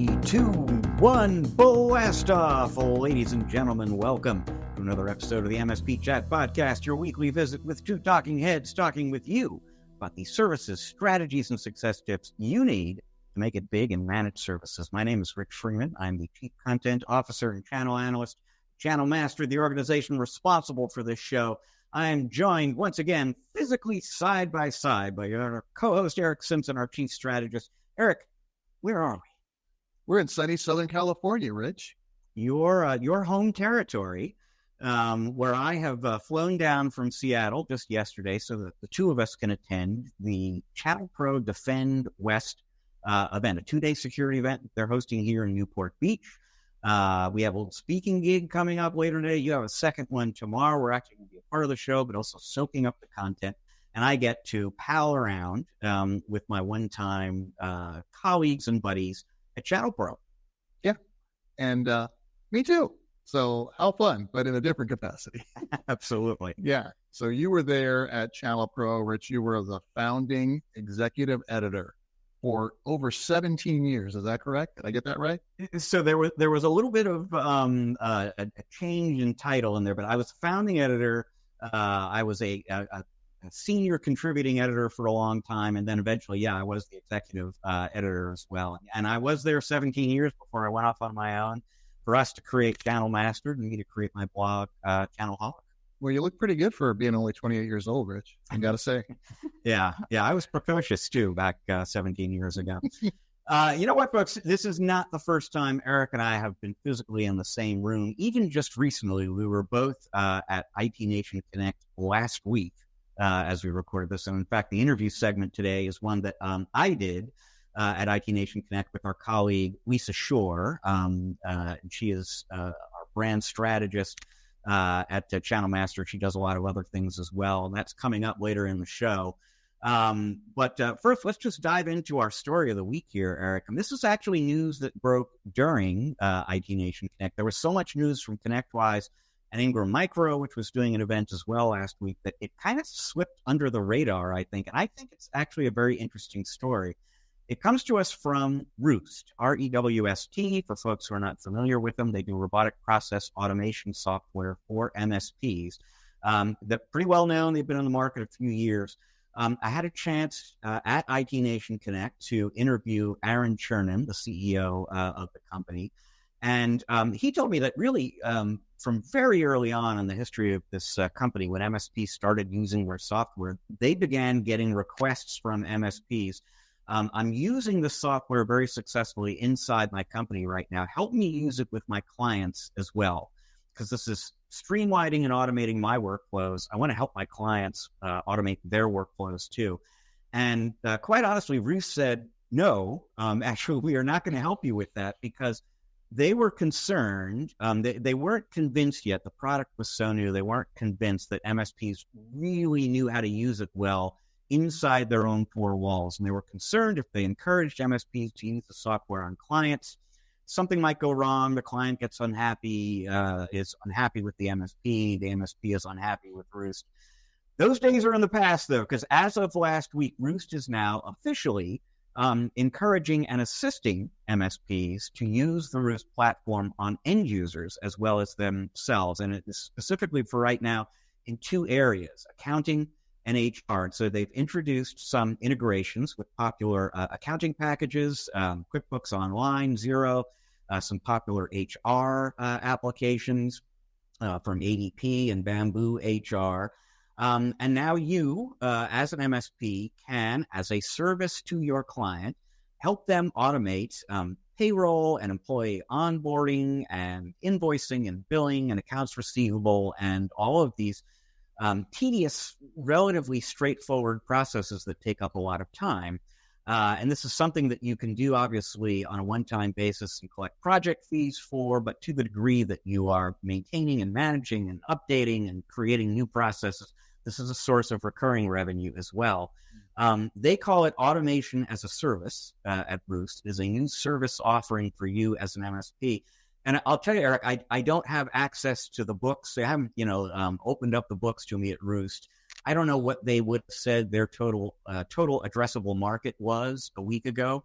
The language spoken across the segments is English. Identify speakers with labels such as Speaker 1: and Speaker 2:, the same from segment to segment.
Speaker 1: Three, two, one, blast off. Ladies and gentlemen, welcome to another episode of the MSP Chat Podcast, your weekly visit with two talking heads talking with you about the services, strategies, and success tips you need to make it big in managed services. My name is Rick Freeman. I'm the Chief Content Officer and Channel Analyst, Channel Master, the organization responsible for this show. I am joined once again, physically side by side, by our co-host Eric Simpson, our Chief Strategist. Eric, where are we?
Speaker 2: We're in sunny Southern California, Rich.
Speaker 1: Your home territory, where I have flown down from Seattle just yesterday so that the two of us can attend the ChannelPro Defend West event, a 2-day security event they're hosting here in Newport Beach. We have a little speaking gig coming up later today. You have a second one tomorrow. We're actually going to be a part of the show, but also soaking up the content. And I get to pal around with my one-time colleagues and buddies at ChannelPro.
Speaker 2: Yeah, and me too. So how fun, but in a different capacity.
Speaker 1: Absolutely.
Speaker 2: Yeah. So you were there at ChannelPro, Rich. You were the founding executive editor for over 17 years. Is that correct? Did I get that right?
Speaker 1: So there was a little bit of a change in title in there, but I was founding editor. I was a senior contributing editor for a long time, and then eventually, I was the executive editor as well. And I was there 17 years before I went off on my own for us to create Channel Master and me to create my blog, Channel Holic.
Speaker 2: Well, you look pretty good for being only 28 years old, Rich. I got to say.
Speaker 1: Yeah, I was precocious too back 17 years ago. You know what, folks? This is not the first time Eric and I have been physically in the same room. Even just recently, we were both at IT Nation Connect last week as we recorded this. And in fact, the interview segment today is one that I did at IT Nation Connect with our colleague, Lisa Shorr. She is our brand strategist at Channel Master. She does a lot of other things as well, and that's coming up later in the show. But first, let's just dive into our story of the week here, Eric. And this is actually news that broke during IT Nation Connect. There was so much news from ConnectWise and Ingram Micro, which was doing an event as well last week, that it kind of slipped under the radar, I think. And I think it's actually a very interesting story. It comes to us from Rewst, R-E-W-S-T, for folks who are not familiar with them. They do robotic process automation software for MSPs. They're pretty well known. They've been on the market a few years. I had a chance at IT Nation Connect to interview Aaron Chernin, the CEO of the company. And he told me that really from very early on in the history of this company, when MSPs started using their software, they began getting requests from MSPs. I'm using the software very successfully inside my company right now. Help me use it with my clients as well, because this is streamlining and automating my workflows. I want to help my clients automate their workflows too. And quite honestly, Rewst said, no, actually, we are not going to help you with that, because they were concerned. They weren't convinced yet. The product was so new. They weren't convinced that MSPs really knew how to use it well inside their own four walls. And they were concerned if they encouraged MSPs to use the software on clients, something might go wrong. The client gets unhappy, is unhappy with the MSP is unhappy with Rewst. Those days are in the past, though, because as of last week, Rewst is now officially encouraging and assisting MSPs to use the Rewst platform on end users as well as themselves. And it is specifically for right now in two areas, accounting and HR. So they've introduced some integrations with popular accounting packages, QuickBooks Online, Xero, some popular HR applications from ADP and Bamboo HR. And now you, as an MSP, can, as a service to your client, help them automate payroll and employee onboarding and invoicing and billing and accounts receivable and all of these tedious, relatively straightforward processes that take up a lot of time. And this is something that you can do, obviously, on a one-time basis and collect project fees for, but to the degree that you are maintaining and managing and updating and creating new processes, this is a source of recurring revenue as well. They call it automation as a service at Rewst. It is a new service offering for you as an MSP. And I'll tell you, Eric, I don't have access to the books. They haven't, opened up the books to me at Rewst. I don't know what they would have said their total addressable market was a week ago,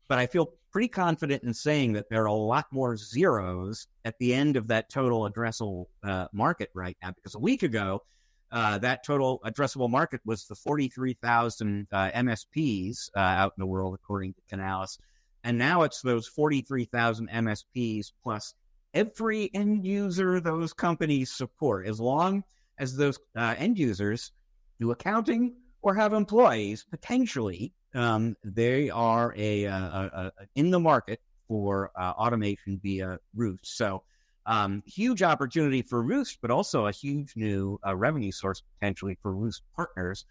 Speaker 1: but I feel pretty confident in saying that there are a lot more zeros at the end of that total addressable market right now, because a week ago, that total addressable market was the 43,000 MSPs out in the world, according to Canalys. And now it's those 43,000 MSPs plus every end user those companies support. As long as those end users do accounting or have employees, potentially, they are in the market for automation via Rewst. So huge opportunity for Rewst, but also a huge new revenue source potentially for Rewst partners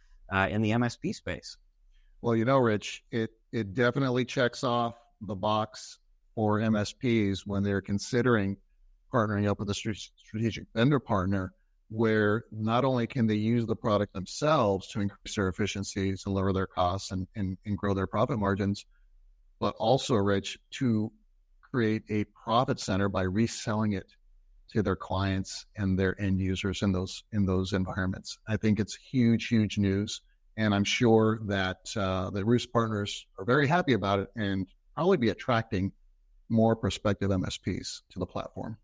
Speaker 1: in the MSP space.
Speaker 2: Well, Rich, it definitely checks off the box for MSPs when they're considering partnering up with a strategic vendor partner, where not only can they use the product themselves to increase their efficiencies and lower their costs and grow their profit margins, but also, Rich, to create a profit center by reselling it to their clients and their end users in those environments. I think it's huge news. And I'm sure that the Rewst partners are very happy about it and probably be attracting more prospective MSPs to the platform.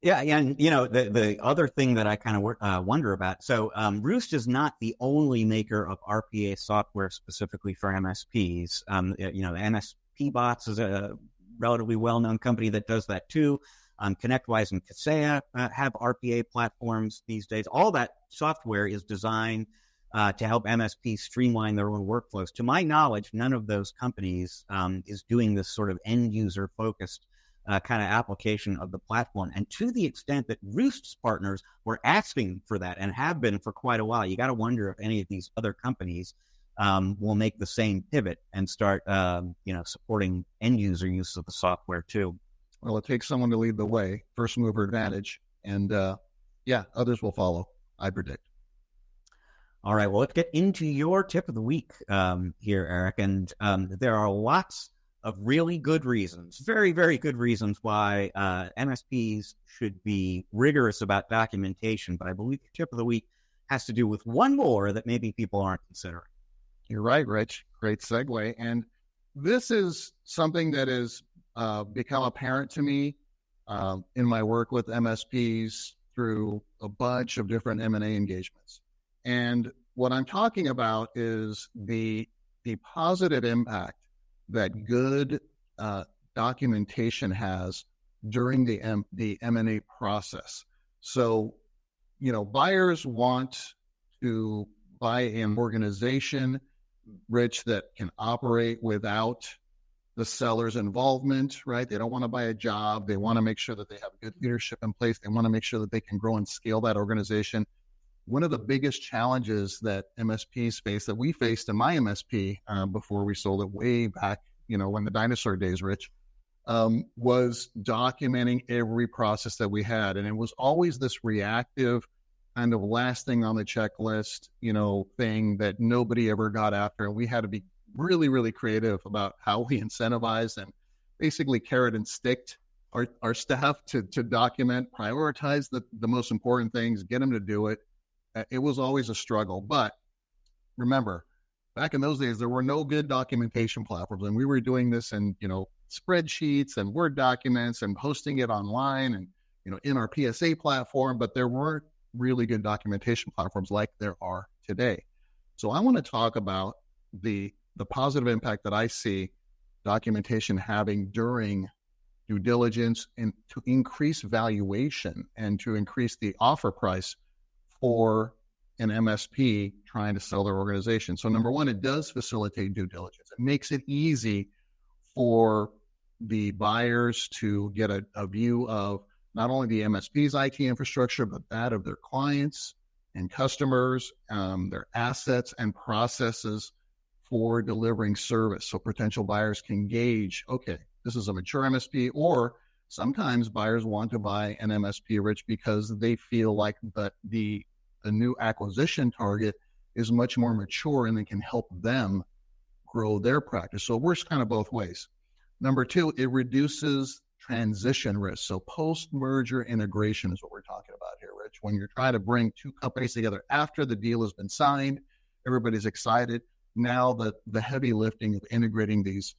Speaker 1: Yeah, and the other thing that I kind of wonder about. So Rewst is not the only maker of RPA software specifically for MSPs. MSP Bots is a relatively well-known company that does that too. ConnectWise and Kaseya have RPA platforms these days. All that software is designed to help MSPs streamline their own workflows. To my knowledge, none of those companies is doing this sort of end-user focused kind of application of the platform. And to the extent that Rewst's partners were asking for that and have been for quite a while, you got to wonder if any of these other companies will make the same pivot and start, supporting end-user use of the software too.
Speaker 2: Well, it takes someone to lead the way, first mover advantage, and others will follow, I predict.
Speaker 1: All right, well, let's get into your tip of the week here, Eric. And there are lots of really good reasons, very, very good reasons why MSPs should be rigorous about documentation. But I believe the tip of the week has to do with one more that maybe people aren't considering.
Speaker 2: You're right, Rich. Great segue. And this is something that has become apparent to me in my work with MSPs through a bunch of different M&A engagements. And what I'm talking about is the positive impact that good documentation has during the M&A process. So, buyers want to buy an organization, Rich, that can operate without the seller's involvement, right? They don't want to buy a job. They want to make sure that they have good leadership in place. They want to make sure that they can grow and scale that organization. One of the biggest challenges that MSPs face, that we faced in my MSP before we sold it way back, when the dinosaur days, Rich, was documenting every process that we had. And it was always this reactive kind of last thing on the checklist, thing that nobody ever got after. And we had to be really, really creative about how we incentivized and basically carrot and sticked our staff to document, prioritize the most important things, get them to do it. It was always a struggle. But remember, back in those days, there were no good documentation platforms. And we were doing this in, spreadsheets and Word documents and posting it online and, in our PSA platform. But there weren't really good documentation platforms like there are today. So I want to talk about the positive impact that I see documentation having during due diligence and to increase valuation and to increase the offer price for an MSP trying to sell their organization. So number one, it does facilitate due diligence. It makes it easy for the buyers to get a view of not only the MSP's IT infrastructure, but that of their clients and customers, their assets and processes for delivering service. So potential buyers can gauge, okay, this is a mature MSP, or sometimes buyers want to buy an MSP, Rich, because they feel like the new acquisition target is much more mature and they can help them grow their practice. So it works kind of both ways. Number two, it reduces transition risk. So post-merger integration is what we're talking about here, Rich. When you're trying to bring two companies together after the deal has been signed, everybody's excited. Now the heavy lifting of integrating these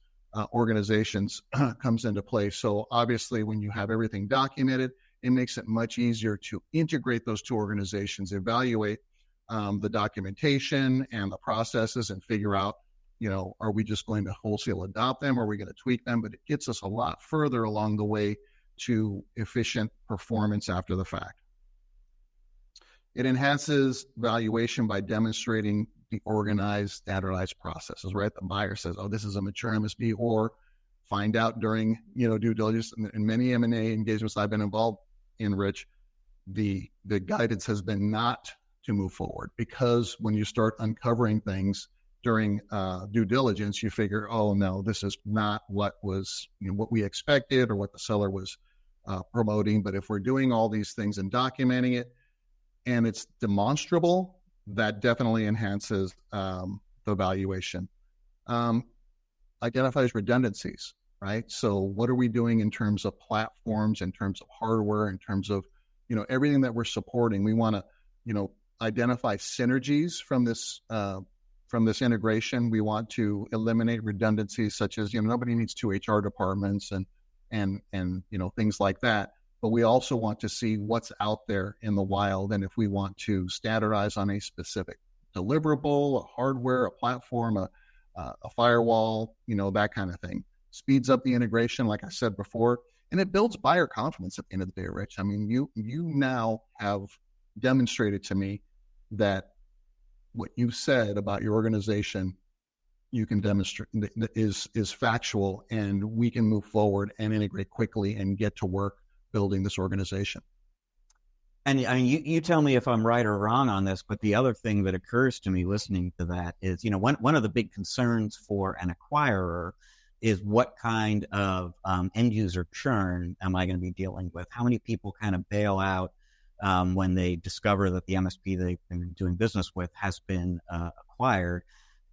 Speaker 2: organizations comes into play. So obviously, when you have everything documented, it makes it much easier to integrate those two organizations, evaluate the documentation and the processes, and figure out, are we just going to wholesale adopt them, or are we going to tweak them? But it gets us a lot further along the way to efficient performance after the fact. It enhances valuation by demonstrating the organized, standardized processes, right? The buyer says, oh, this is a mature MSP, or find out during, due diligence. In many M&A engagements I've been involved in, Rich, the guidance has been not to move forward, because when you start uncovering things during due diligence, you figure, oh no, this is not what was, what we expected or what the seller was promoting. But if we're doing all these things and documenting it, and it's demonstrable, that definitely enhances the valuation. Identifies redundancies, right? So what are we doing in terms of platforms, in terms of hardware, in terms of, everything that we're supporting? We want to, identify synergies from this integration. We want to eliminate redundancies, such as, nobody needs two HR departments and things like that. But we also want to see what's out there in the wild. And if we want to standardize on a specific deliverable, a hardware, a platform, a firewall, that kind of thing. Speeds up the integration, like I said before, and it builds buyer confidence at the end of the day, Rich. I mean, you now have demonstrated to me that what you said about your organization, you can demonstrate is factual, and we can move forward and integrate quickly and get to work building this organization.
Speaker 1: And I mean, you tell me if I'm right or wrong on this, but the other thing that occurs to me listening to that is, one of the big concerns for an acquirer is what kind of end user churn am I going to be dealing with? How many people kind of bail out when they discover that the MSP they've been doing business with has been acquired?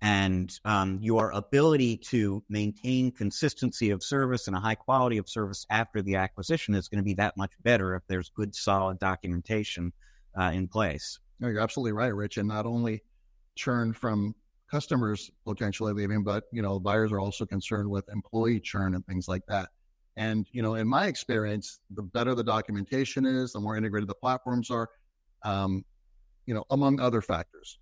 Speaker 1: And your ability to maintain consistency of service and a high quality of service after the acquisition is going to be that much better if there's good, solid documentation in place.
Speaker 2: No, you're absolutely right, Rich. And not only churn from customers potentially leaving, but, buyers are also concerned with employee churn and things like that. And, in my experience, the better the documentation is, the more integrated the platforms are, among other factors,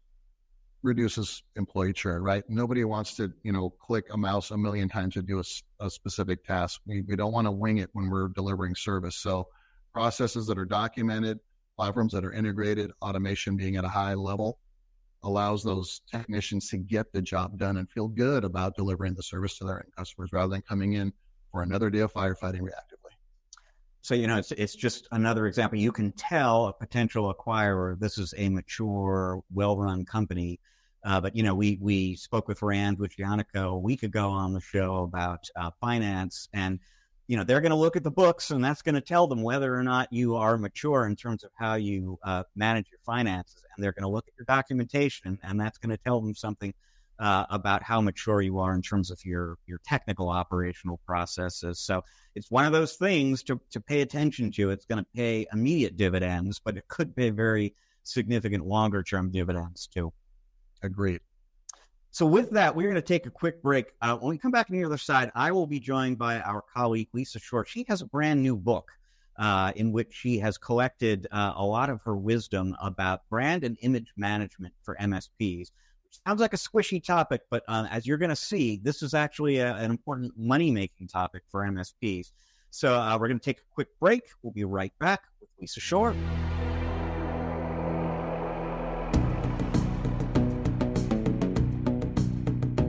Speaker 2: reduces employee churn, right? Nobody wants to, click a mouse a million times to do a specific task. We don't want to wing it when we're delivering service. So processes that are documented, platforms that are integrated, automation being at a high level, allows those technicians to get the job done and feel good about delivering the service to their end customers, rather than coming in for another day of firefighting reactively.
Speaker 1: So, it's just another example. You can tell a potential acquirer, this is a mature, well-run company. But, we spoke with B.R.A.N.D, with Janneke a week ago on the show about finance. And, they're going to look at the books, and that's going to tell them whether or not you are mature in terms of how you manage your finances. And they're going to look at your documentation, and that's going to tell them something about how mature you are in terms of your technical operational processes. So it's one of those things to pay attention to. It's going to pay immediate dividends, but it could pay very significant longer-term dividends too.
Speaker 2: Agreed.
Speaker 1: So with that, we're going to take a quick break. When we come back on the other side, I will be joined by our colleague, Lisa Shorr. She has a brand new book in which she has collected a lot of her wisdom about brand and image management for MSPs. Sounds like a squishy topic, but as you're going to see, this is actually an important money-making topic for MSPs. So we're going to take a quick break. We'll be right back with Lisa Shorr.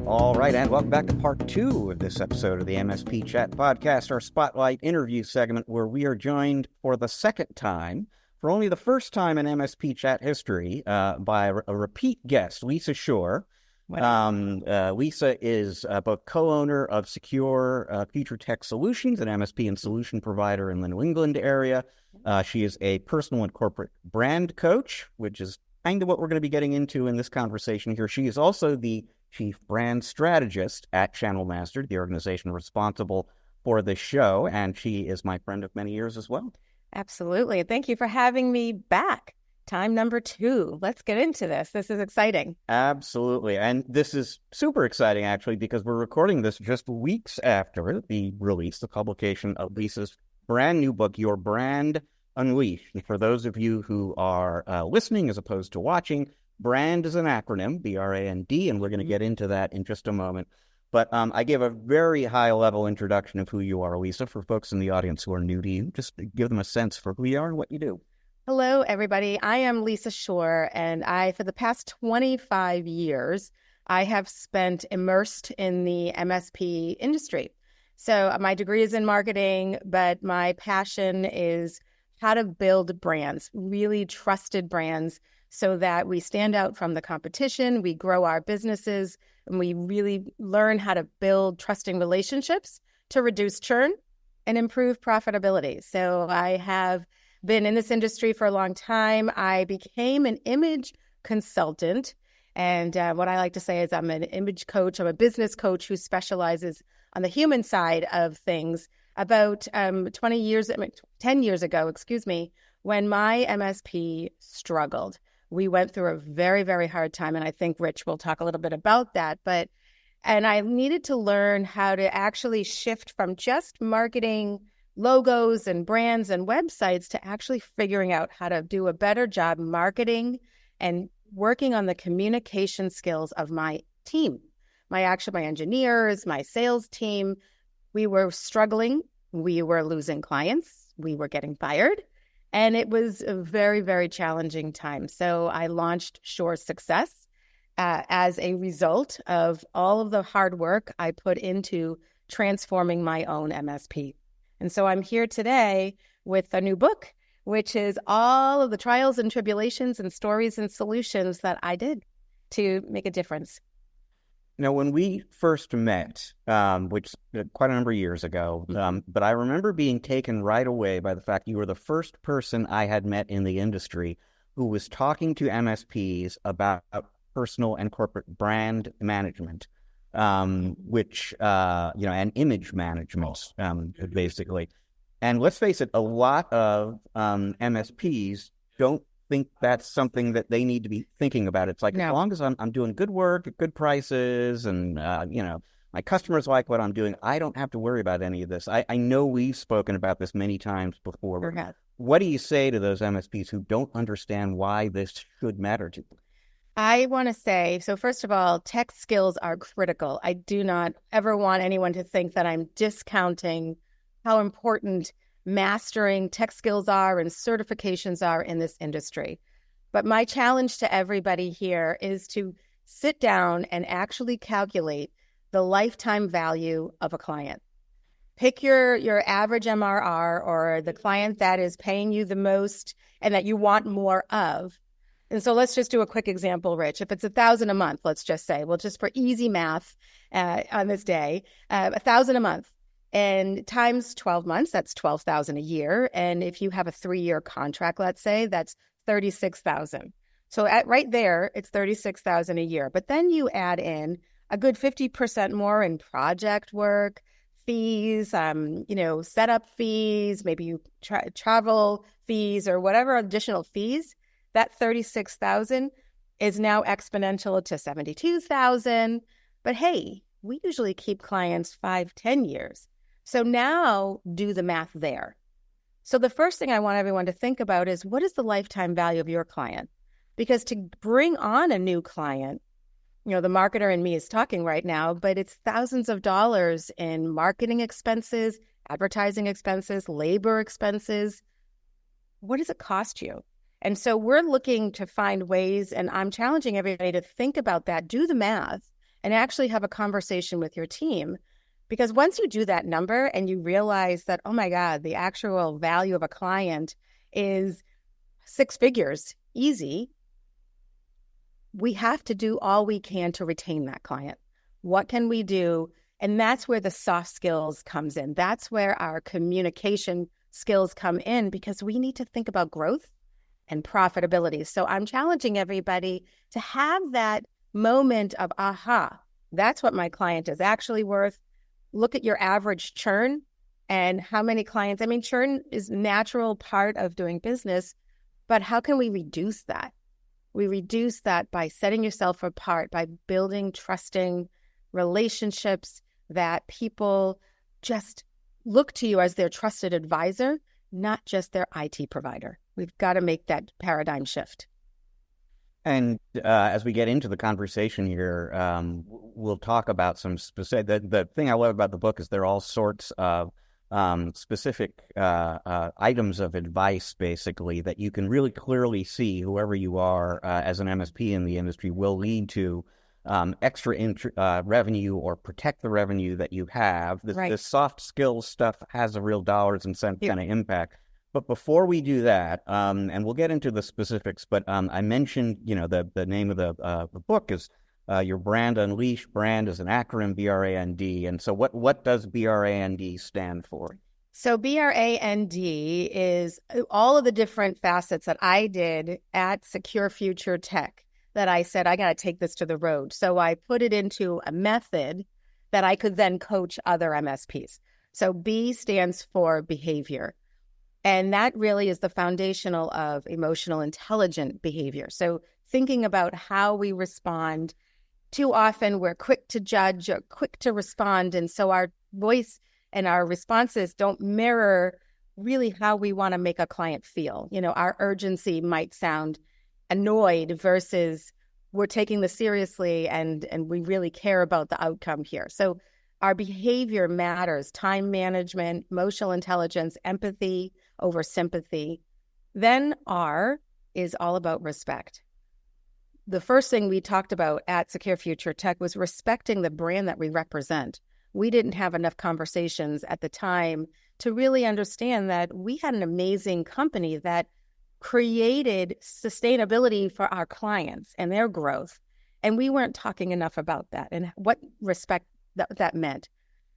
Speaker 1: All right, and welcome back to part 2 of this episode of the MSP Chat Podcast, our Spotlight interview segment, where we are joined for the second time, for only the first time in MSP Chat history, by a repeat guest, Lisa Shorr. Wow. Lisa is both co-owner of Secure Future Tech Solutions, an MSP and solution provider in the New England area. She is a personal and corporate brand coach, which is kind of what we're going to be getting into in this conversation here. She is also the chief brand strategist at Channel Master, the organization responsible for this show, and she is my friend of many years as well.
Speaker 3: Absolutely. Thank you for having me back. time number 2. Let's get into this. This is exciting.
Speaker 1: Absolutely. And this is super exciting, actually, because we're recording this just weeks after the release, the publication of Lisa's brand new book, Your Brand Unleashed. And for those of you who are listening as opposed to watching, B.R.A.N.D is an acronym, B.R.A.N.D, and we're going to get into that in just a moment. But I gave a very high-level introduction of who you are, Lisa, for folks in the audience who are new to you. Just give them a sense for who you are and what you do.
Speaker 3: Hello, everybody. I am Lisa Shorr, and for the past 25 years, I have spent immersed in the MSP industry. So my degree is in marketing, but my passion is how to build brands, really trusted brands, so that we stand out from the competition, we grow our businesses, and we really learn how to build trusting relationships to reduce churn and improve profitability. So I have been in this industry for a long time. I became an image consultant. And what I like to say is I'm an image coach. I'm a business coach who specializes on the human side of things. About 10 years ago, when my MSP struggled. We went through a very, very hard time, and I think Rich will talk a little bit about that. And I needed to learn how to actually shift from just marketing logos and brands and websites to actually figuring out how to do a better job marketing and working on the communication skills of my team, my engineers, my sales team. We were struggling. We were losing clients. We were getting fired. And it was a very, very challenging time. So I launched Shorr Success as a result of all of the hard work I put into transforming my own MSP. And so I'm here today with a new book, which is all of the trials and tribulations and stories and solutions that I did to make a difference.
Speaker 1: Now, when we first met, which quite a number of years ago, but I remember being taken right away by the fact you were the first person I had met in the industry who was talking to MSPs about personal and corporate brand management, which, and image management, basically. And let's face it, a lot of MSPs don't think that's something that they need to be thinking about. It's like,
Speaker 3: No.
Speaker 1: As long as I'm doing good work at good prices and, my customers like what I'm doing, I don't have to worry about any of this. I know we've spoken about this many times before.
Speaker 3: Sure.
Speaker 1: What do you say to those MSPs who don't understand why this should matter to them?
Speaker 3: I want to say, so first of all, tech skills are critical. I do not ever want anyone to think that I'm discounting how important mastering tech skills are and certifications are in this industry. But my challenge to everybody here is to sit down and actually calculate the lifetime value of a client. Pick your average MRR or the client that is paying you the most and that you want more of. And so let's just do a quick example, Rich. If it's $1,000 a month, let's just say, well, just for easy math on this day, $1,000 a month. And times 12 months, that's $12,000 a year. And if you have a 3-year contract, let's say, that's $36,000. So right there, it's $36,000 a year. But then you add in a good 50% more in project work, fees, setup fees, maybe you travel fees or whatever additional fees. That $36,000 is now exponential to $72,000. But hey, we usually keep clients 5-10 years. So now do the math there. So the first thing I want everyone to think about is, what is the lifetime value of your client? Because to bring on a new client, the marketer in me is talking right now, but it's thousands of dollars in marketing expenses, advertising expenses, labor expenses. What does it cost you? And so we're looking to find ways, and I'm challenging everybody to think about that, do the math, and actually have a conversation with your team. Because once you do that number and you realize that, oh my God, the actual value of a client is 6 figures, easy, we have to do all we can to retain that client. What can we do? And that's where the soft skills comes in. That's where our communication skills come in, because we need to think about growth and profitability. So I'm challenging everybody to have that moment of, aha, that's what my client is actually worth. Look at your average churn and how many clients. Churn is a natural part of doing business, But how can we reduce that? We reduce that by setting yourself apart, by building trusting relationships that people just look to you as their trusted advisor, not just their IT provider. We've got to make that paradigm shift.
Speaker 1: And as we get into the conversation here, we'll talk about some specific. The thing I love about the book is there are all sorts of specific items of advice, basically, that you can really clearly see whoever you are as an MSP in the industry will lead to extra revenue or protect the revenue that you have. This soft skills stuff has a real dollars and cents kind of impact. But before we do that, and we'll get into the specifics, but I mentioned, the name of the book is your Brand Unleashed. Brand is an acronym, B.R.A.N.D. And so what does B.R.A.N.D. stand for?
Speaker 3: So B.R.A.N.D. is all of the different facets that I did at Secure Future Tech that I said, I got to take this to the road. So I put it into a method that I could then coach other MSPs. So B stands for behavior. And that really is the foundational of emotional intelligent behavior. So thinking about how we respond. Too often we're quick to judge or quick to respond. And so our voice and our responses don't mirror really how we want to make a client feel. Our urgency might sound annoyed versus we're taking this seriously and we really care about the outcome here. So our behavior matters. Time management, emotional intelligence, empathy over sympathy. Then R is all about respect. The first thing we talked about at Secure Future Tech was respecting the brand that we represent. We didn't have enough conversations at the time to really understand that we had an amazing company that created sustainability for our clients and their growth. And we weren't talking enough about that and what respect that meant.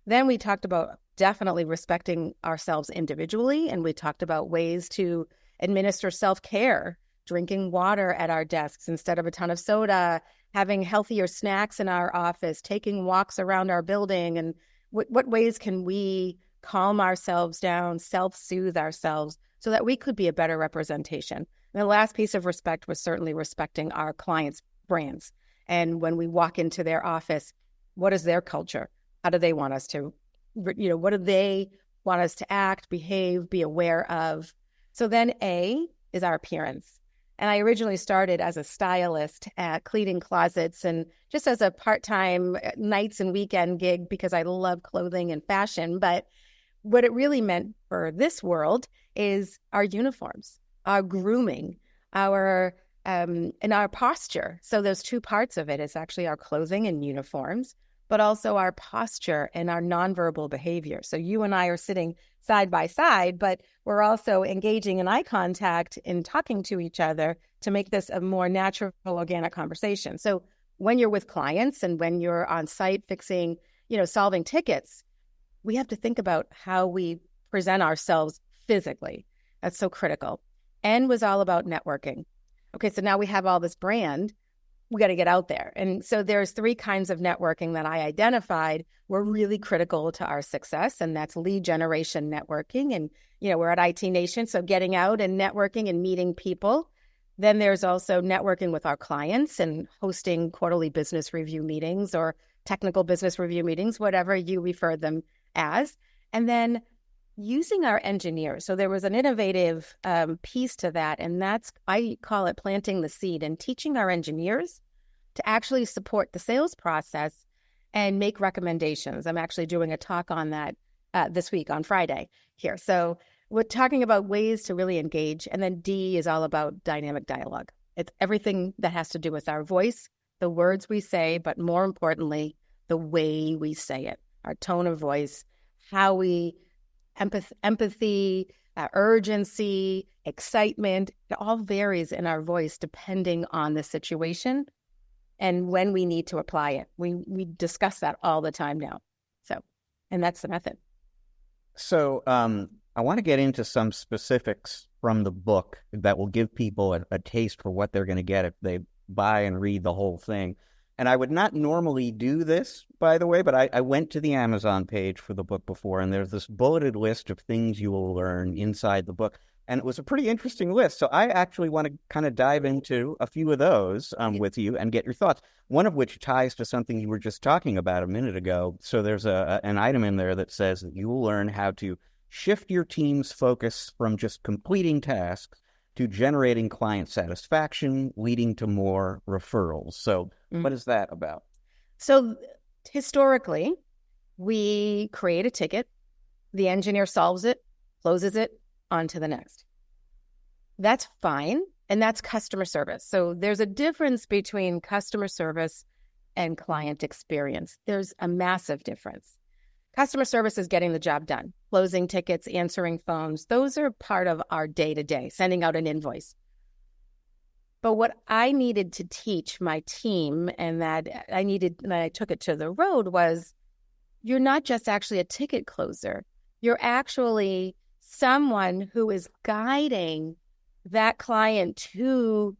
Speaker 3: Then we talked about definitely respecting ourselves individually, and we talked about ways to administer self-care, drinking water at our desks instead of a ton of soda, having healthier snacks in our office, taking walks around our building, and what ways can we calm ourselves down, self-soothe ourselves so that we could be a better representation. And the last piece of respect was certainly respecting our clients' brands. And when we walk into their office, what is their culture? How do they want us to, what do they want us to act, behave, be aware of? So then A is our appearance. And I originally started as a stylist at cleaning closets and just as a part-time nights and weekend gig because I love clothing and fashion. But what it really meant for this world is our uniforms, our grooming, and our posture. So there's two parts of it. It's actually our clothing and uniforms, but also our posture and our nonverbal behavior. So you and I are sitting side by side, but we're also engaging in eye contact and talking to each other to make this a more natural, organic conversation. So when you're with clients and when you're on site fixing, solving tickets, we have to think about how we present ourselves physically. That's so critical. N was all about networking. Okay, so now we have all this brand. We got to get out there. And so there's 3 kinds of networking that I identified were really critical to our success. And that's lead generation networking. And, we're at IT Nation, so getting out and networking and meeting people. Then there's also networking with our clients and hosting quarterly business review meetings or technical business review meetings, whatever you refer them as. And then using our engineers. So there was an innovative piece to that. And I call it planting the seed and teaching our engineers to actually support the sales process and make recommendations. I'm actually doing a talk on that this week on Friday here. So we're talking about ways to really engage. And then D is all about dynamic dialogue. It's everything that has to do with our voice, the words we say, but more importantly, the way we say it, our tone of voice, how we empathy, urgency, excitement. It all varies in our voice depending on the situation and when we need to apply it. We discuss that all the time now. And that's the method.
Speaker 1: So I want to get into some specifics from the book that will give people a taste for what they're going to get if they buy and read the whole thing. And I would not normally do this, by the way, but I went to the Amazon page for the book before, and there's this bulleted list of things you will learn inside the book. And it was a pretty interesting list. So I actually want to kind of dive into a few of those with you and get your thoughts, one of which ties to something you were just talking about a minute ago. So there's an item in there that says that you will learn how to shift your team's focus from just completing tasks to generating client satisfaction, leading to more referrals. So what is that about?
Speaker 3: So historically, we create a ticket, the engineer solves it, closes it, on to the next. That's fine, and that's customer service. So there's a difference between customer service and client experience. There's a massive difference. Customer service is getting the job done, closing tickets, answering phones. Those are part of our day-to-day, sending out an invoice. But what I needed to teach my team, and that I took it to the road, was you're not just actually a ticket closer. You're actually someone who is guiding that client to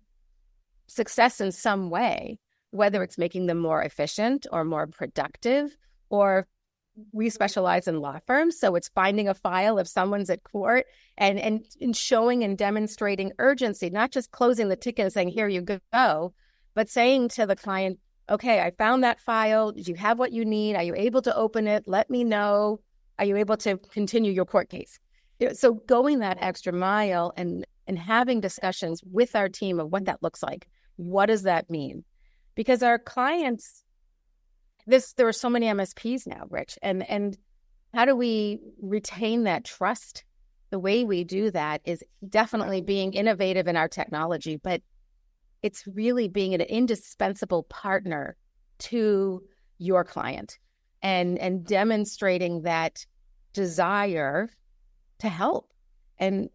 Speaker 3: success in some way, whether it's making them more efficient or more productive, or we specialize in law firms, so it's finding a file if someone's at court and showing and demonstrating urgency, not just closing the ticket and saying, here you go, but saying to the client, okay, I found that file. Do you have what you need? Are you able to open it? Let me know. Are you able to continue your court case? So going that extra mile and having discussions with our team of what that looks like. What does that mean? Because our clients, there are so many MSPs now, Rich, and how do we retain that trust? The way we do that is definitely being innovative in our technology, but it's really being an indispensable partner to your client and demonstrating that desire to help. And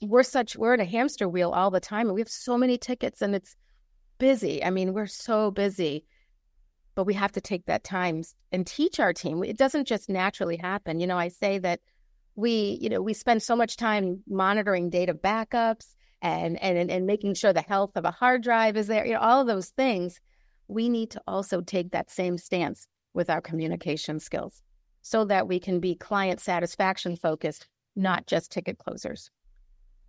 Speaker 3: we're in a hamster wheel all the time, and we have so many tickets and it's busy. I mean, we're so busy, but we have to take that time and teach our team. It doesn't just naturally happen. You know, I say that we spend so much time monitoring data backups and making sure the health of a hard drive is there, all of those things. We need to also take that same stance with our communication skills so that we can be client satisfaction focused, not just ticket closers.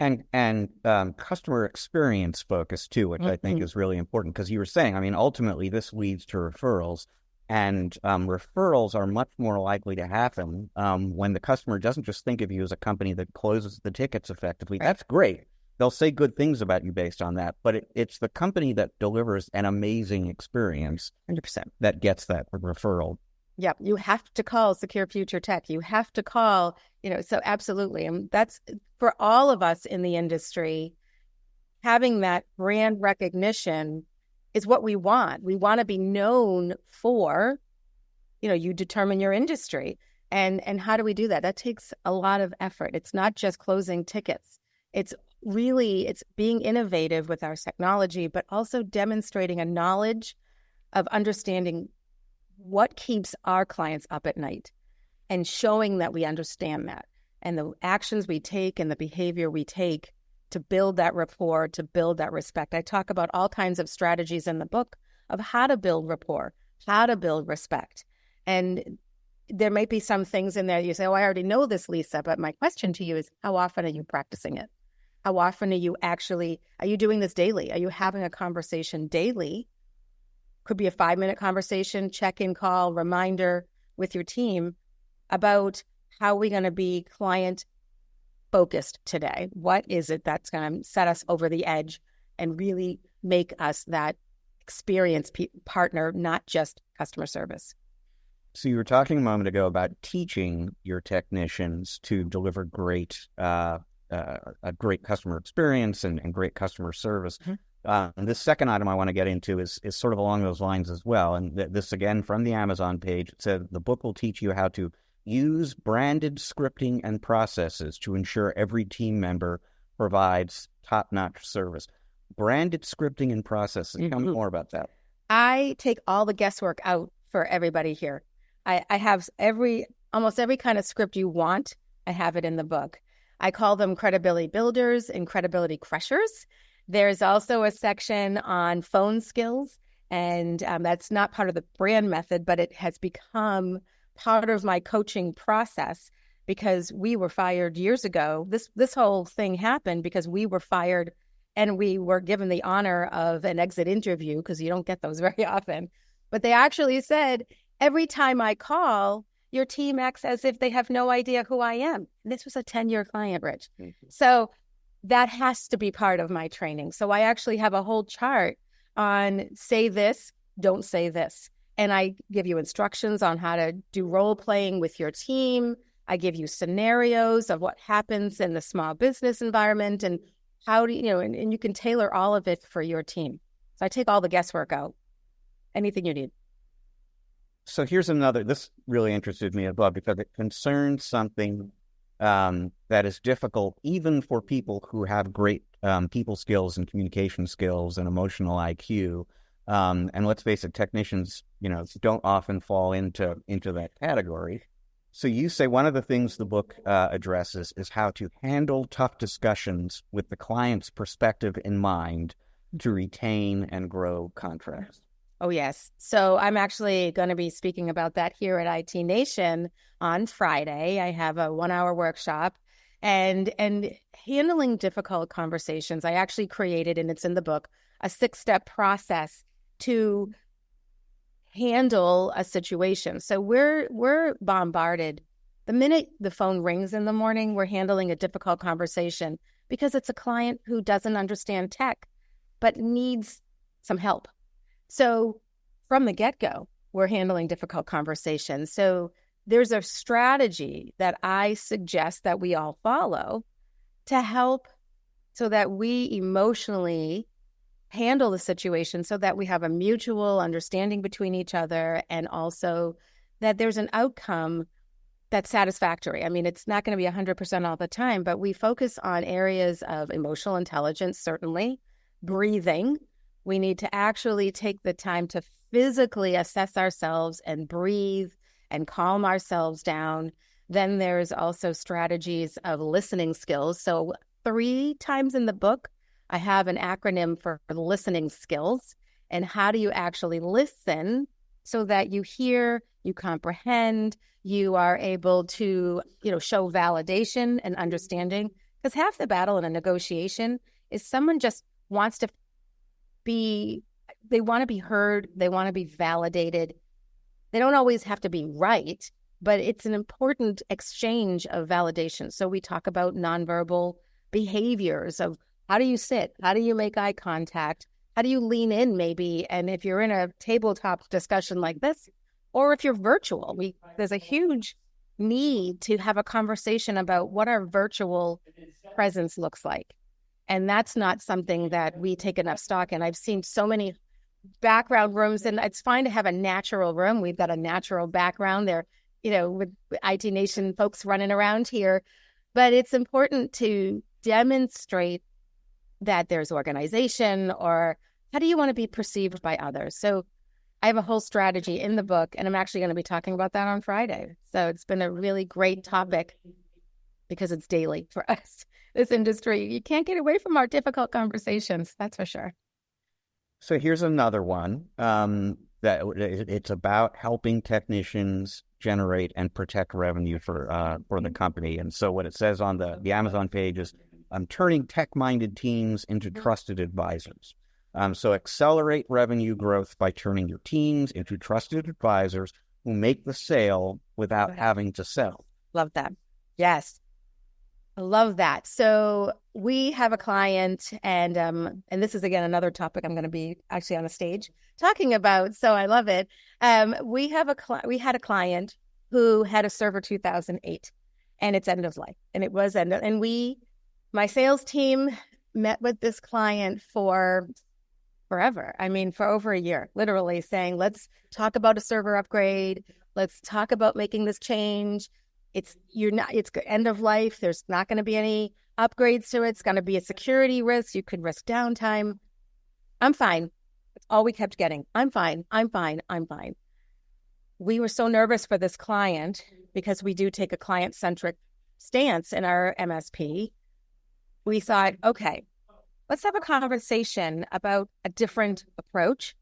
Speaker 1: And customer experience focus too, which I think is really important, because you were saying, I mean, ultimately this leads to referrals, and referrals are much more likely to happen when the customer doesn't just think of you as a company that closes the tickets effectively. That's great. They'll say good things about you based on that, but it's the company that delivers an amazing experience
Speaker 3: 100%
Speaker 1: that gets that referral.
Speaker 3: Yep. You have to call Secure Future Tech. You have to call, so absolutely. And that's for all of us in the industry, having that brand recognition is what we want. We want to be known for, you determine your industry. And how do we do that? That takes a lot of effort. It's not just closing tickets. It's being innovative with our technology, but also demonstrating a knowledge of understanding what keeps our clients up at night and showing that we understand that and the actions we take and the behavior we take to build that rapport, to build that respect. I talk about all kinds of strategies in the book of how to build rapport, how to build respect. And there might be some things in there you say, oh, I already know this, Lisa, but my question to you is, how often are you practicing it? How often are you doing this daily? Are you having a conversation daily? Could be a 5-minute conversation, check-in call, reminder with your team about how we're going to be client-focused today. What is it that's going to set us over the edge and really make us that experience partner, not just customer service?
Speaker 1: So you were talking a moment ago about teaching your technicians to deliver a great customer experience and great customer service. Mm-hmm. And this second item I want to get into is sort of along those lines as well. And this, again, from the Amazon page, it said the book will teach you how to use branded scripting and processes to ensure every team member provides top-notch service. Branded scripting and processes. Tell me more about that.
Speaker 3: I take all the guesswork out for everybody here. I have almost every kind of script you want. I have it in the book. I call them credibility builders and credibility crushers. There's also a section on phone skills, and that's not part of the brand method, but it has become part of my coaching process because we were fired years ago. This whole thing happened because we were fired and we were given the honor of an exit interview, because you don't get those very often. But they actually said, every time I call, your team acts as if they have no idea who I am. And this was a 10-year client, Rich. So that has to be part of my training. So I actually have a whole chart on say this, don't say this. And I give you instructions on how to do role playing with your team. I give you scenarios of what happens in the small business environment and how do you and you can tailor all of it for your team. So I take all the guesswork out. Anything you need.
Speaker 1: So here's another, this really interested me as well, because it concerns something that is difficult even for people who have great people skills and communication skills and emotional IQ. And let's face it, technicians, don't often fall into that category. So you say one of the things the book addresses is how to handle tough discussions with the client's perspective in mind to retain and grow contracts.
Speaker 3: Oh, yes. So I'm actually going to be speaking about that here at IT Nation on Friday. I have a 1-hour workshop and handling difficult conversations. I actually created, and it's in the book, a 6-step process to handle a situation. So we're bombarded. The minute the phone rings in the morning, we're handling a difficult conversation because it's a client who doesn't understand tech, but needs some help. So from the get-go, we're handling difficult conversations. So there's a strategy that I suggest that we all follow to help so that we emotionally handle the situation so that we have a mutual understanding between each other, and also that there's an outcome that's satisfactory. I mean, it's not going to be 100% all the time, but we focus on areas of emotional intelligence, certainly, breathing. We need to actually take the time to physically assess ourselves and breathe and calm ourselves down. Then there's also strategies of listening skills. So 3 times in the book, I have an acronym for listening skills. And how do you actually listen so that you hear, you comprehend, you are able to, show validation and understanding? Because half the battle in a negotiation is someone just wants to they want to be heard, they want to be validated. They don't always have to be right, but it's an important exchange of validation. So we talk about nonverbal behaviors of how do you sit? How do you make eye contact? How do you lean in maybe? And if you're in a tabletop discussion like this, or if you're virtual, there's a huge need to have a conversation about what our virtual presence looks like. And that's not something that we take enough stock in. I've seen so many background rooms, and it's fine to have a natural room. We've got a natural background there, with IT Nation folks running around here. But it's important to demonstrate that there's organization, or how do you want to be perceived by others? So I have a whole strategy in the book, and I'm actually going to be talking about that on Friday. So it's been a really great topic because it's daily for us. This industry, you can't get away from our difficult conversations, that's for sure.
Speaker 1: So here's another one that it's about helping technicians generate and protect revenue for the company. And so what it says on the Amazon page is, turning tech-minded teams into trusted advisors. So accelerate revenue growth by turning your teams into trusted advisors who make the sale without having to sell.
Speaker 3: Love that. Yes. I love that. So we have a client, and this is, again, another topic I'm going to be actually on a stage talking about. So I love it. We had a client who had a server 2008, and it's end of life, and it was my sales team met with this client for forever. I mean, for over a year, literally saying, let's talk about a server upgrade. Let's talk about making this change. It's end of life. There's not going to be any upgrades to it. It's going to be a security risk. You could risk downtime. I'm fine. That's all we kept getting. I'm fine. I'm fine. I'm fine. We were so nervous for this client because we do take a client-centric stance in our MSP. We thought, okay, let's have a conversation about a different approach.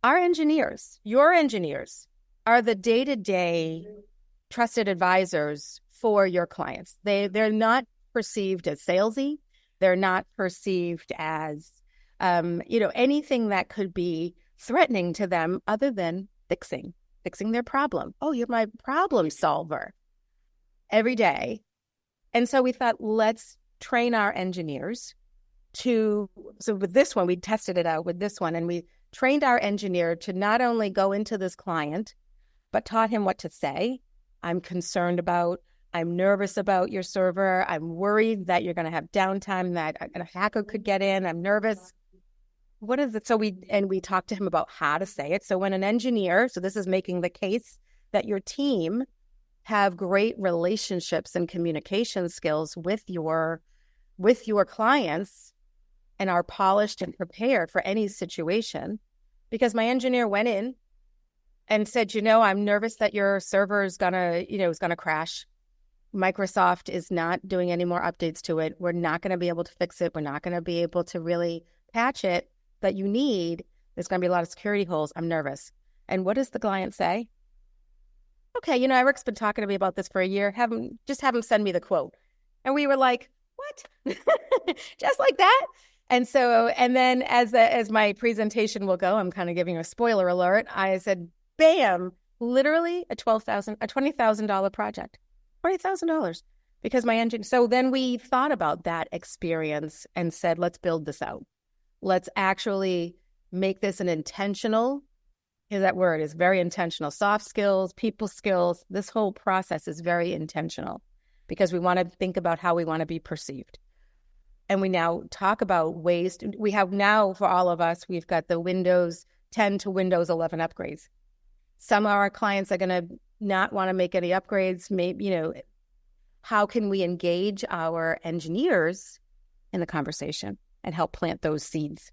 Speaker 3: Our engineers, your engineers, are the day-to-day trusted advisors for your clients. They're not perceived as salesy. They're not perceived as, anything that could be threatening to them other than fixing their problem. Oh, you're my problem solver every day. And so we thought, let's train our engineers so with this one, we tested it out with this one, and we trained our engineer to not only go into this client, but taught him what to say. I'm concerned about, I'm nervous about your server. I'm worried that you're going to have downtime, that a hacker could get in. I'm nervous. What is it? So we talked to him about how to say it. So when an engineer, so this is making the case that your team have great relationships and communication skills with your clients and are polished and prepared for any situation. Because my engineer went in and said, I'm nervous that your server is gonna crash. Microsoft is not doing any more updates to it. We're not going to be able to fix it. We're not going to be able to really patch it that you need. There's going to be a lot of security holes. I'm nervous. And what does the client say? Okay, Erick's been talking to me about this for a year. Have him send me the quote. And we were like, what? Just like that? And then as my presentation will go, I'm kind of giving a spoiler alert. I said, bam, literally a $20,000 project. $20,000 because my engine. So then we thought about that experience and said, let's build this out. Let's actually make this an intentional. That word is very intentional. Soft skills, people skills. This whole process is very intentional because we want to think about how we want to be perceived. And we now talk about ways. We have now for all of us, we've got the Windows 10 to Windows 11 upgrades. Some of our clients are going to not want to make any upgrades. Maybe, how can we engage our engineers in the conversation and help plant those seeds?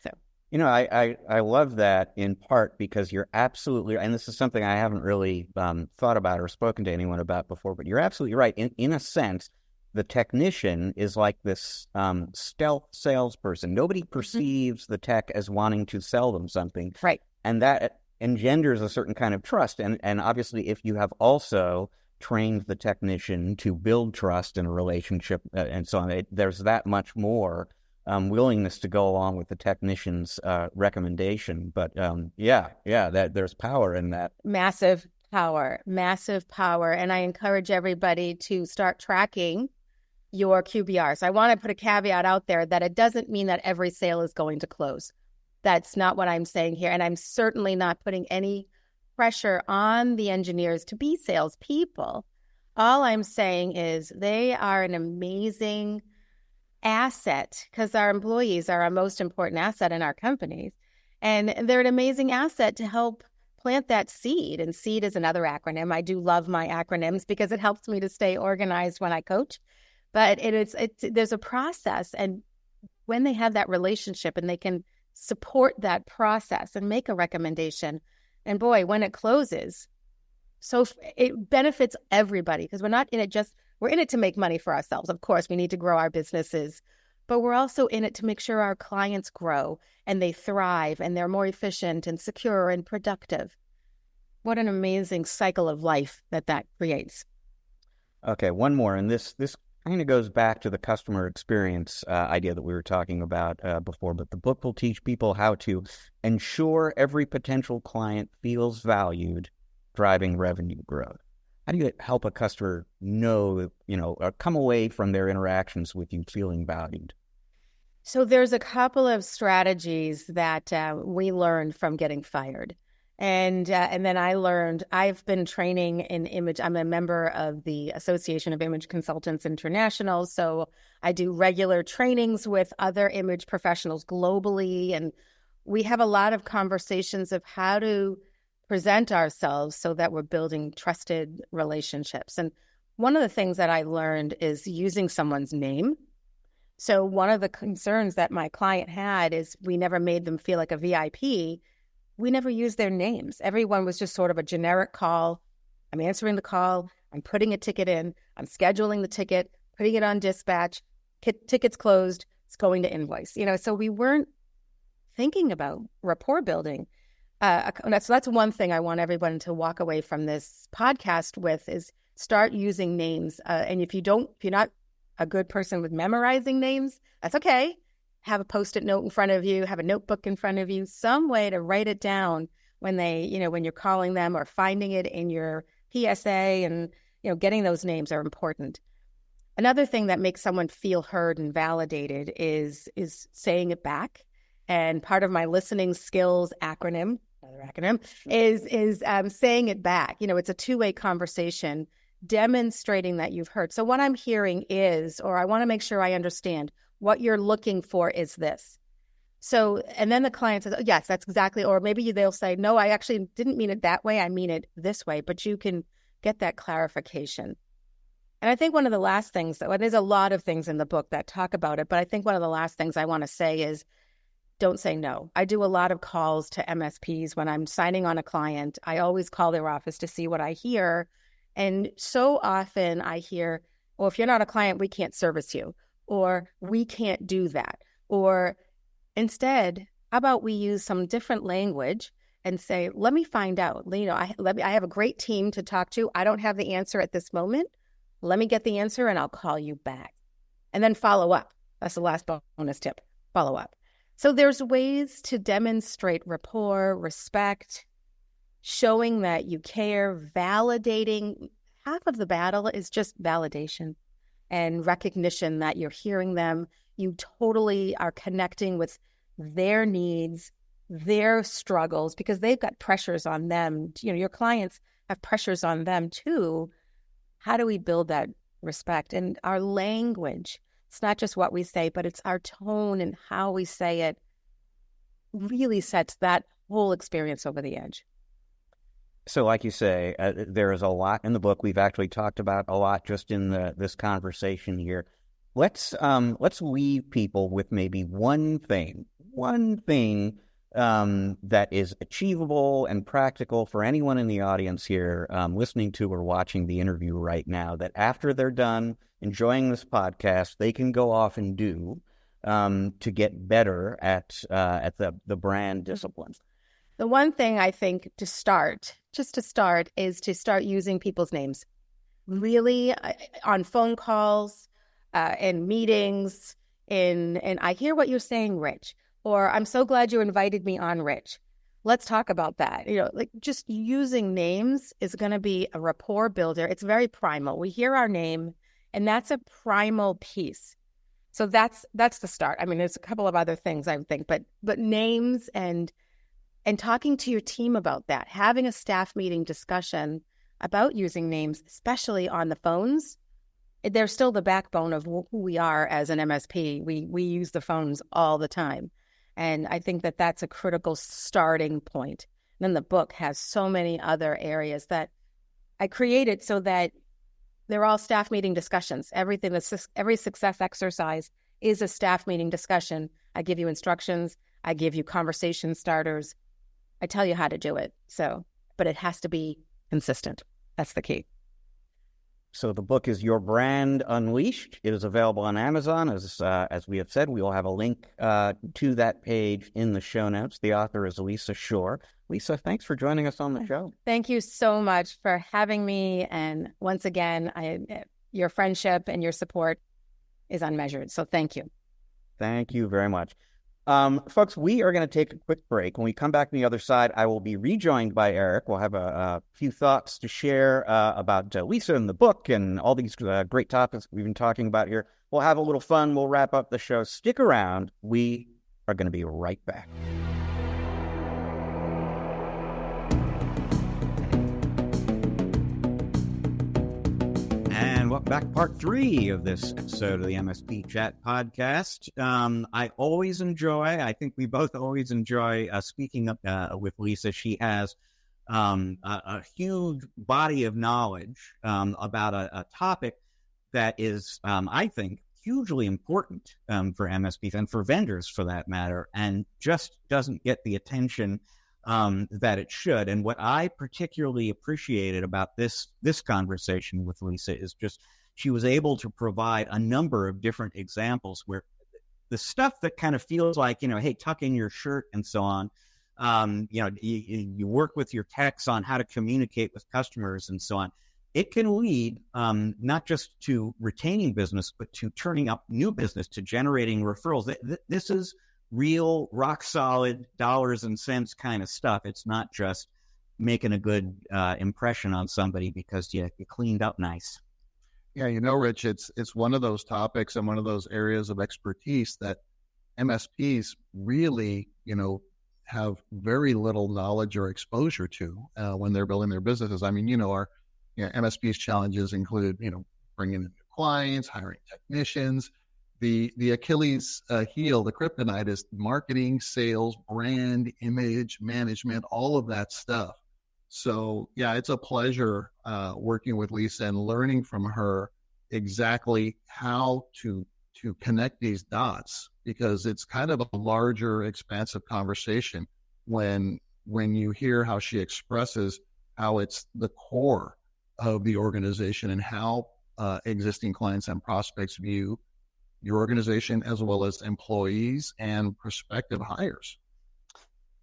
Speaker 3: So,
Speaker 1: I love that in part because you're absolutely, and this is something I haven't really thought about or spoken to anyone about before, but you're absolutely right. In a sense, the technician is like this stealth salesperson. Nobody perceives the tech as wanting to sell them something.
Speaker 3: Right.
Speaker 1: And that engenders a certain kind of trust. And obviously, if you have also trained the technician to build trust in a relationship and so on, there's that much more willingness to go along with the technician's recommendation. But that there's power in that. Massive
Speaker 3: power. And I encourage everybody to start tracking your QBR. So I want to put a caveat out there that it doesn't mean that every sale is going to close. That's not what I'm saying here. And I'm certainly not putting any pressure on the engineers to be salespeople. All I'm saying is they are an amazing asset because our employees are our most important asset in our companies. And they're an amazing asset to help plant that seed. And SEED is another acronym. I do love my acronyms because it helps me to stay organized when I coach. But there's a process. And when they have that relationship and they can support that process and make a recommendation. And boy, when it closes, so it benefits everybody because we're not in it we're in it to make money for ourselves. Of course, we need to grow our businesses, but we're also in it to make sure our clients grow and they thrive and they're more efficient and secure and productive. What an amazing cycle of life that creates.
Speaker 1: Okay, one more. And this kind of goes back to the customer experience idea that we were talking about before, but the book will teach people how to ensure every potential client feels valued, driving revenue growth. How do you help a customer know, or come away from their interactions with you feeling valued?
Speaker 3: So there's a couple of strategies that we learned from getting fired. And then I've been training in image. I'm a member of the Association of Image Consultants International. So I do regular trainings with other image professionals globally. And we have a lot of conversations of how to present ourselves so that we're building trusted relationships. And one of the things that I learned is using someone's name. So one of the concerns that my client had is we never made them feel like a VIP. We never used their names. Everyone was just sort of a generic call. I'm answering the call. I'm putting a ticket in. I'm scheduling the ticket, putting it on dispatch. Ticket's closed. It's going to invoice. So we weren't thinking about rapport building. So that's one thing I want everyone to walk away from this podcast with is start using names. And if you're not a good person with memorizing names, that's okay. Have a Post-it note in front of you, have a notebook in front of you, some way to write it down when when you're calling them or finding it in your PSA, and, getting those names are important. Another thing that makes someone feel heard and validated is saying it back. And part of my listening skills acronym, another acronym, is saying it back. It's a two-way conversation, demonstrating that you've heard. So what I'm hearing is, or I want to make sure I understand, what you're looking for is this. So, and then the client says, oh, yes, that's exactly, or maybe they'll say, no, I actually didn't mean it that way. I mean it this way, but you can get that clarification. And I think one of the last things, there's a lot of things in the book that talk about it, but I think one of the last things I want to say is don't say no. I do a lot of calls to MSPs when I'm signing on a client. I always call their office to see what I hear. And so often I hear, well, if you're not a client, we can't service you, or we can't do that. Or instead, how about we use some different language and say, let me find out. I have a great team to talk to. I don't have the answer at this moment. Let me get the answer and I'll call you back. And then follow up. That's the last bonus tip. Follow up. So there's ways to demonstrate rapport, respect, showing that you care, validating. Half of the battle is just validation and recognition that you're hearing them. You totally are connecting with their needs, their struggles, because they've got pressures on them. Your clients have pressures on them too. How do we build that respect? And our language, it's not just what we say, but it's our tone and how we say it really sets that whole experience over the edge.
Speaker 1: So like you say, there is a lot in the book. We've actually talked about a lot just in this conversation here. Let's leave people with maybe one thing that is achievable and practical for anyone in the audience here listening to or watching the interview right now, that after they're done enjoying this podcast, they can go off and do to get better at the brand discipline.
Speaker 3: The one thing I think is to start using people's names. Really, on phone calls, in meetings, and I hear what you're saying, Rich, or I'm so glad you invited me on, Rich. Let's talk about that. Just using names is going to be a rapport builder. It's very primal. We hear our name, and that's a primal piece. So that's the start. I mean, there's a couple of other things I think, but names and talking to your team about that, having a staff meeting discussion about using names, especially on the phones. They're still the backbone of who we are as an MSP. We use the phones all the time. And I think that that's a critical starting point. And then the book has so many other areas that I created so that they're all staff meeting discussions. Every success exercise is a staff meeting discussion. I give you instructions. I give you conversation starters. I tell you how to do it. But it has to be consistent. That's the key.
Speaker 1: So the book is Your Brand Unleashed. It is available on Amazon. As we have said, we will have a link to that page in the show notes. The author is Lisa Shorr. Lisa, thanks for joining us on the show.
Speaker 3: Thank you so much for having me. And once again, your friendship and your support is unmeasured. So thank you.
Speaker 1: Thank you very much. Folks, we are going to take a quick break. When we come back on the other side, I will be rejoined by Eric. We'll have a few thoughts to share about Lisa and the book and all these great topics we've been talking about here. We'll have a little fun. We'll wrap up the show. Stick around. We are going to be right back. Welcome back, part 3 of this episode of the MSP Chat podcast. I think we both always enjoy speaking up with Lisa. She has a huge body of knowledge about a topic that is, I think, hugely important for MSPs and for vendors for that matter, and just doesn't get the attention that it should. And what I particularly appreciated about this conversation with Lisa is just she was able to provide a number of different examples where the stuff that kind of feels like, hey, tuck in your shirt and so on, You work with your techs on how to communicate with customers and so on. It can lead not just to retaining business, but to turning up new business, to generating referrals. This is real, rock solid, dollars and cents kind of stuff. It's not just making a good impression on somebody because you cleaned up nice.
Speaker 2: Yeah, Rich, it's one of those topics and one of those areas of expertise that MSPs really, have very little knowledge or exposure to when they're building their businesses. I mean, our MSPs challenges include, bringing in new clients, hiring technicians. The Achilles heel, the kryptonite is marketing, sales, brand, image, management, all of that stuff. So yeah, it's a pleasure working with Lisa and learning from her exactly how to connect these dots, because it's kind of a larger, expansive conversation when you hear how she expresses how it's the core of the organization and how existing clients and prospects view your organization, as well as employees and prospective hires.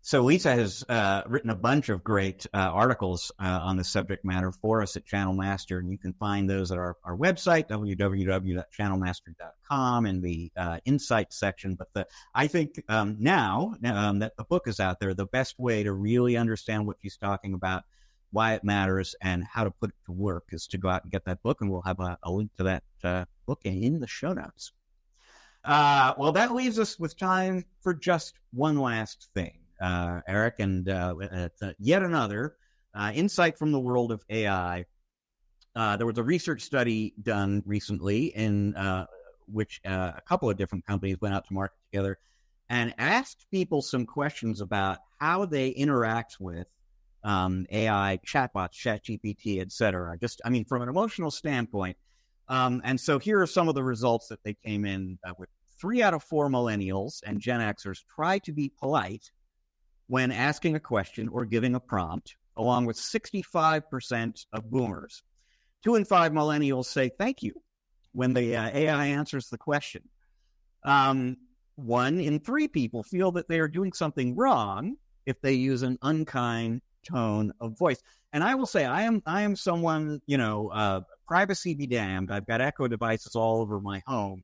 Speaker 1: So Lisa has written a bunch of great articles on this subject matter for us at Channel Master, and you can find those at our website, www.channelmaster.com, in the Insights section. But I think now that the book is out there, the best way to really understand what she's talking about, why it matters, and how to put it to work is to go out and get that book, and we'll have a link to that book in the show notes. Well, that leaves us with time for just one last thing. Eric, and yet another insight from the world of AI. There was a research study done recently in which a couple of different companies went out to market together and asked people some questions about how they interact with AI, chatbots, ChatGPT, et cetera. From an emotional standpoint. And so here are some of the results that they came in with. 3 out of 4 millennials and Gen Xers try to be polite when asking a question or giving a prompt, along with 65% of boomers. 2 in 5 millennials say thank you when the AI answers the question. 1 in 3 people feel that they are doing something wrong if they use an unkind tone of voice. And I will say, I am someone, privacy be damned. I've got Echo devices all over my home.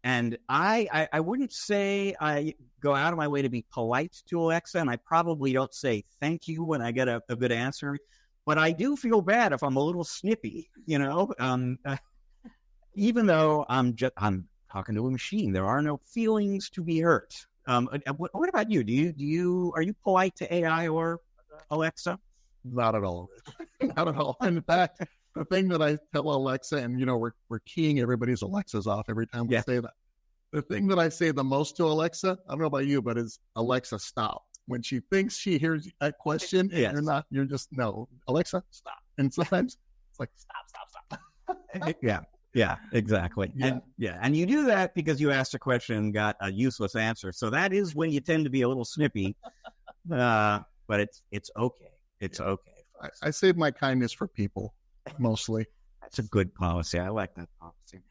Speaker 1: And I wouldn't say I go out of my way to be polite to Alexa, and I probably don't say thank you when I get a good answer. But I do feel bad if I'm a little snippy, even though I'm talking to a machine. There are no feelings to be hurt. What about you? Are you polite to AI or Alexa?
Speaker 2: Not at all. Not at all. In fact, the thing that I tell Alexa, and we're keying everybody's Alexas off every time we say that. The thing that I say the most to Alexa, I don't know about you, but is Alexa, stop. When she thinks she hears a question, and you're just, no, Alexa, stop. And sometimes it's like, stop.
Speaker 1: Yeah, exactly.
Speaker 2: Yeah.
Speaker 1: And you do that because you asked a question and got a useless answer. So that is when you tend to be a little snippy, but it's okay. It's okay.
Speaker 2: I save my kindness for people. Mostly.
Speaker 1: That's a good policy. I like that policy.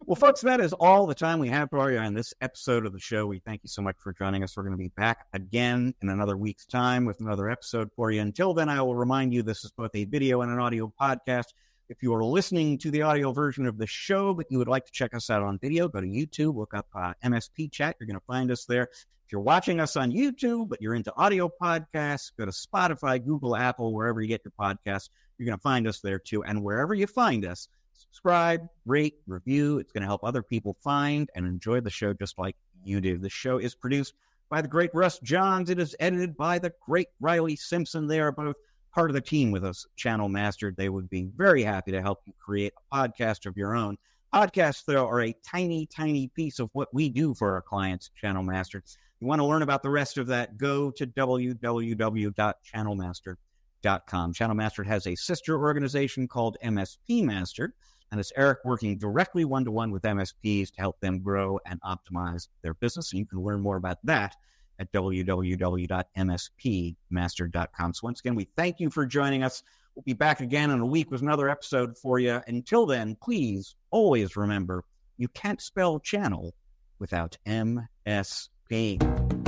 Speaker 1: Well, folks, that is all the time we have for you on this episode of the show. We thank you so much for joining us. We're going to be back again in another week's time with another episode for you. Until then, I will remind you this is both a video and an audio podcast. If you are listening to the audio version of the show, but you would like to check us out on video, go to YouTube, look up MSP Chat. You're going to find us there. If you're watching us on YouTube, but you're into audio podcasts, go to Spotify, Google, Apple, wherever you get your podcasts. You're going to find us there too. And wherever you find us, subscribe, rate, review. It's going to help other people find and enjoy the show just like you do. The show is produced by the great Russ Johns. It is edited by the great Riley Simpson. They are both part of the team with us, Channel Master. They would be very happy to help you create a podcast of your own. Podcasts, though, are a tiny, tiny piece of what we do for our clients, Channel Master. If you want to learn about the rest of that, go to www.channelmaster.com. Channel Master has a sister organization called MSP Master, and it's Eric working directly one-to-one with MSPs to help them grow and optimize their business. And you can learn more about that at www.mspmaster.com. So once again, we thank you for joining us. We'll be back again in a week with another episode for you. Until then, please always remember, you can't spell channel without MSP.